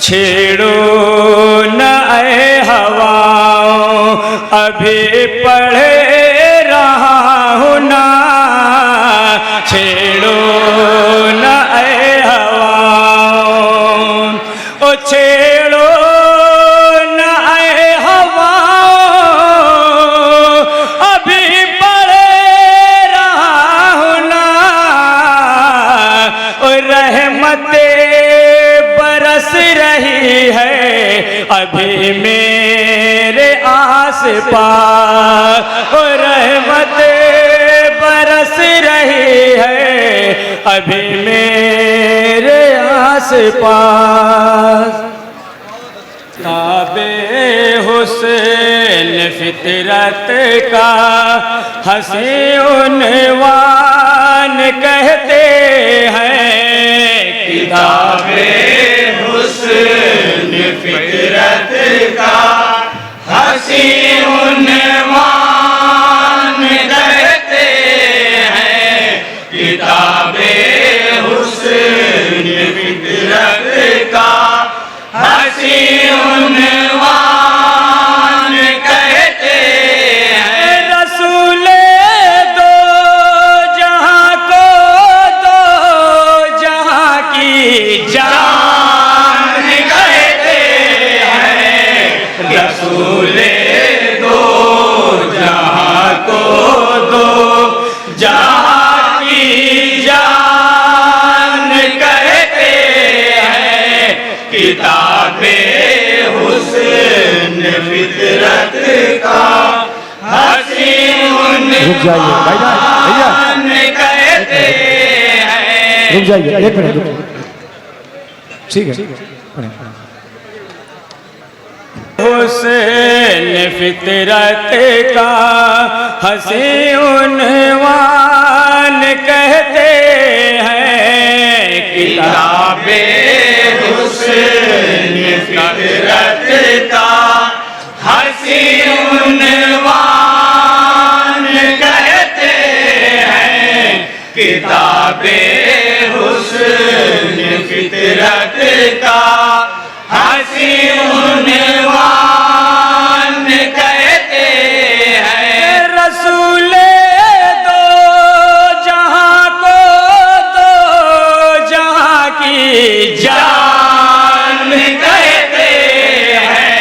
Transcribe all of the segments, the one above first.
छेड़ो न ऐ हवाओं, अभी पढ़ रहा हूँ ना। छेड़ो न ऐ हवाओं, ओ छेड़ो न ऐ हवाओं, अभी पढ़ रहा हूँ ना। ओ रहमते बरस रही है अभी मेरे आस पास, ओ रहमत बरस रही है अभी मेरे आस पास। ताबे हुस्न फितरत का हंसी उन्वान कहते हैं, किताबे हुस्न फितरत का हंसी उन्वान कहते हैं। किताबे हुस्न फितरत का हंसी उन्वान कहते हैं। रसूले दो जहां को दो जहां की जान कहते हैं। रसूले दो जहां को दो जहां की जान कहते हैं। किताबे हुस्न फितरत का हंसी उन्वान कहते हैं। रुक जाइए एक मिनट, ठीक है। हुस्न फितरत का हंसी उन्वान कहते हैं। किताबे हुस्न फितरत का हंसी उन्वान कहते हैं। किताबे हुस्न फितरत का हंसी उन्वान कहते हैं। रसूले दो जहां को दो जहां की जान कहते हैं।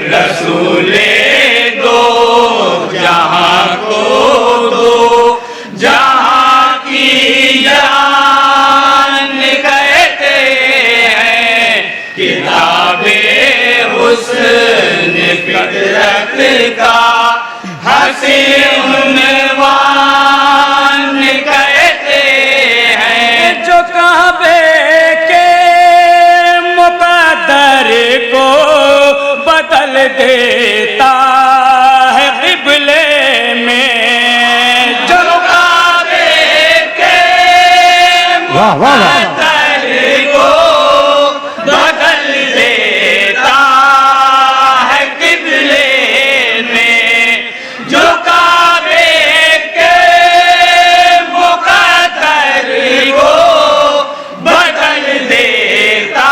रसूले दो जहां को दो जहां की जान कहते हैं। किताबे हुस्न फितरत का हंसी उन्वान कहते हैं। जो काबे के मुकद्दर को बदल देता है क़िबले में, जो काबे के वाह वाह वाह, मुकद्दर को बदल देता है क़िबले में। जो काबे के मुकद्दर को बदल देता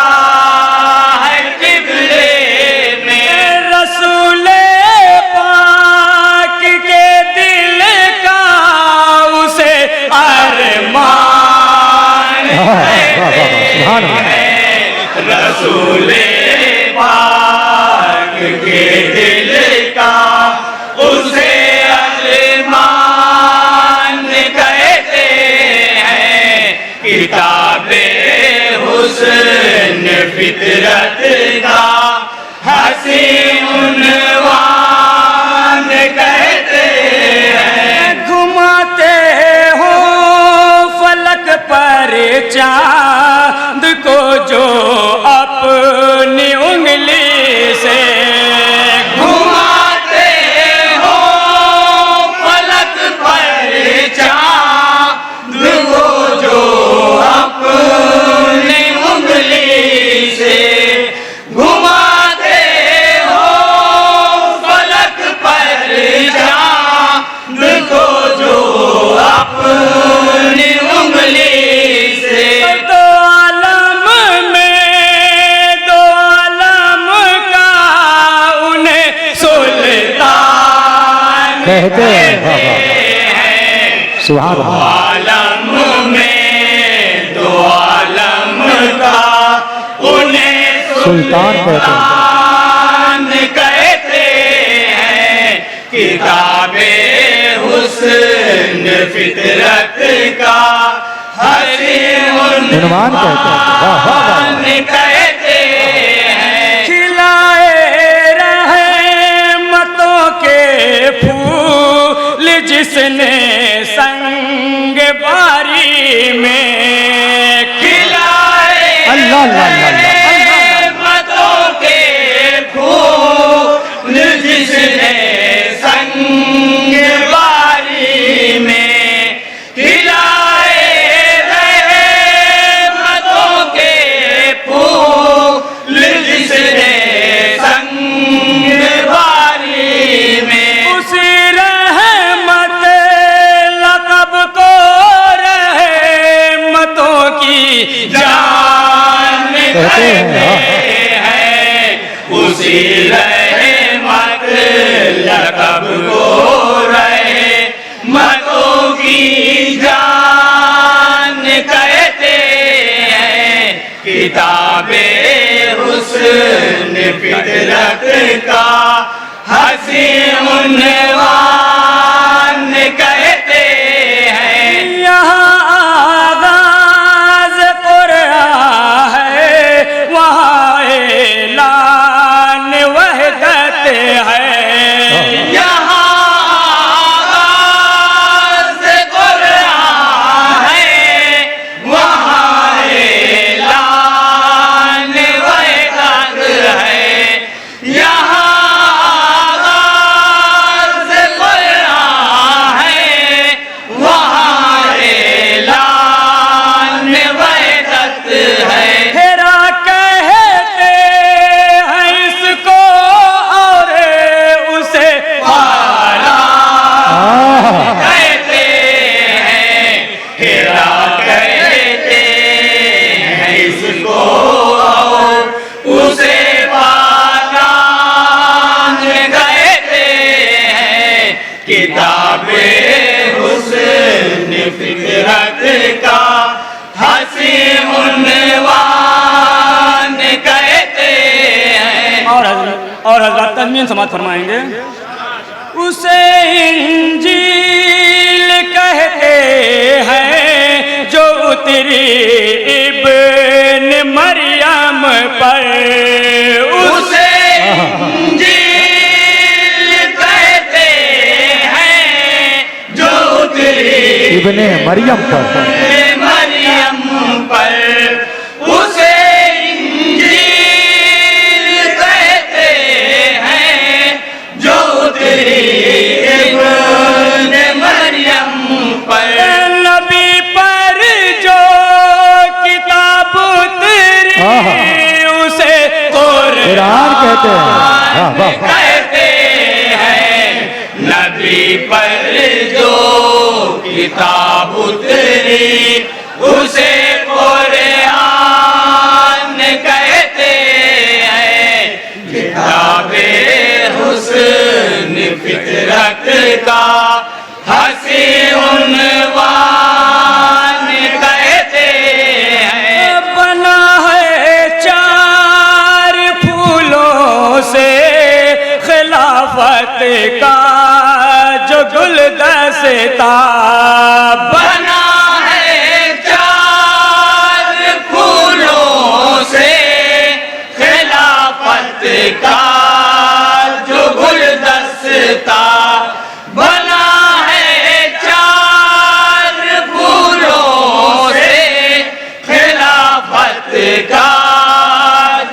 है क़िबले में। रसूले पाक के दिल का उसे अरमान सुभान अल्लाह। रसूले पाक के दिल का उसे अरमान कहते हैं। किताबे हुस्न फितरत का हंसी उन्वान कहते हैं। घुमाते हो फलक पर चांद को जो अपनी उंगली से, घुमाते हो फलक पर चांद को जो अपनी उंगली से। घुमाते हो फलक पर चांद को जो अपनी उंगली से। तो सुभान अल्लाह। आलम में दो आलम का उन्हें सुल्तान कहते हैं। सुल्तान कहते हैं। किताबे हुस्न फितरत का हसीन उन्वान कहते हैं। वाह वाह वाह। कहते हैं। खिलाए रहमतों के फूल जिसने संग बारी में खिलाए अल्लाह अल्लाह अल्लाह अल्लाह। रहमतों के फूल जिसने संग बारी में खिलाए रहमतों के फूल जिसने संग बारी में उसी रहमत लक़ब को रहमतों की जान कहते हैं। हैं। उसी रहमत लक़ब को रहमतों की जान कहते हैं। किताबे हुस्न फितरत का हसीन उन्वान कहते हैं। यहाँ आगाज़ कुरान है, वहाँ ऐलान वहदत है। यहाँ आगाज़ कुरान है, वहाँ ऐलान वहदत है। यहाँ आगाज़ कुरान है, वहाँ ऐलान वहदत है। हेरा कहते हैं इसको और उसे पाला आह, कहते हैं। हेरा कहते हैं इसको और उसे पालान कहते हैं। किताबे हुस्न फितरत का हसीन उन्वान कहते हैं। और हजरत तज़मीन समात फरमाएंगे। उसे इंजील कहते हैं जो उतरी इब्न मरियम पर। उसे इंजील कहते हैं जो उतरी इब्ने मरियम पर। मरियम पर। उसे इंजील कहते हैं जो उतरी इब्ने मरियम पर। नबी पर जो किताब उतरी आहा। उसे कुरान कहते हैं। वाह वाह। कहते हैं। नबी पर जो किताब उतरी उसे कुरान कहते हैं। किताबे हुस्न फितरत का हसीन उन्वान कहते हैं। बना है चार फूलों से खिलाफत का जो गुलदस्ता बना है चार फूलों से खिलाफत का जो गुलदस्ता। बना है चार फूलों से खिलाफत का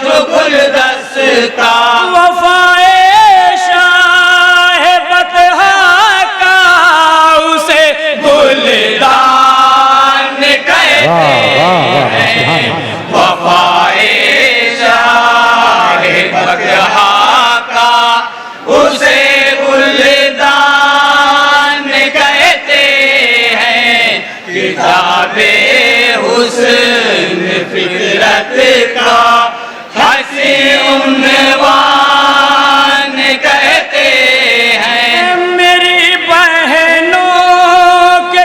जो गुलदस्ता। वफाए शाह बतहा का उसे गुलदान कहते वाह वाह वाह। हैं। वफाए शाह बतहा का उसे गुलदान कहते हैं। किताबे हुस्न फितरत का हसीन उन्वान कहते हैं। मेरी बहनों के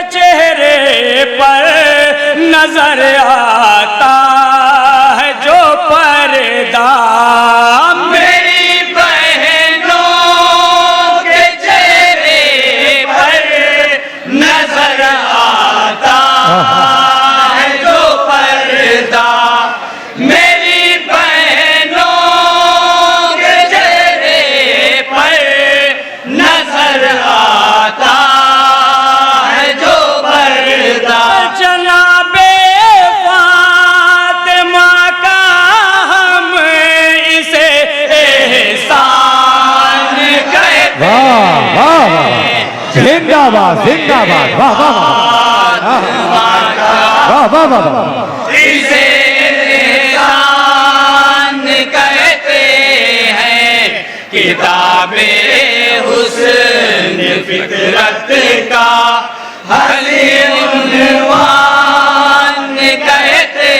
नजर आता है जो पर्दा मेरी बहनों के चेहरे पर नजर आता है जो पर्दा मेरी बहनों के चेहरे पर नजर आता है जो पर्दा जनाबे फातिमा का हम इसे एहसान कहते वाह वाह वाह जिंदाबाद जिंदाबाद वाह वाह वाह वाह वाह वाह इसे एहसान कहते हैं किताबे हुस्न फितरत का हली उन्वान कहते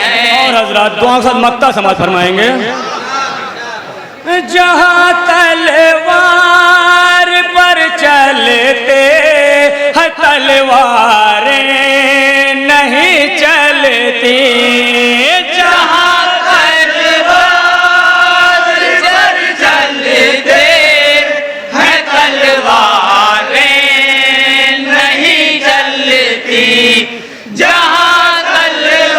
हैं। और हजरात दुआ के साथ मक्ता समाज फरमाएंगे। जहाँ तलवार पर चलते हैं तलवारें नहीं चलती जहाँ तलवार पर चलते हैं तलवारें नहीं चलती जहाँ तलवार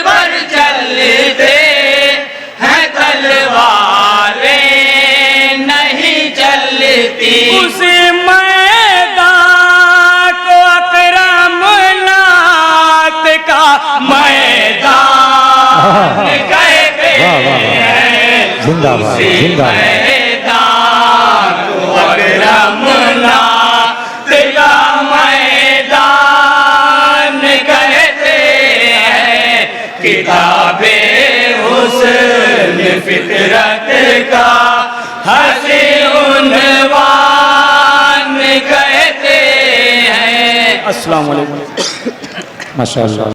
पर चलते हैं तलवारें नहीं चलती उस मैदान को अकरमनात का मैदान कहते वाह, वाह, वाह। हैं जिंदाबाद जिंदाबाद मैदान को अकरमनात का मैदान कहते हैं किताबे हुस्न फितरत का हसी उन्वान कहते हैं। अस्सलाम वालेकुम। माशाअल्लाह।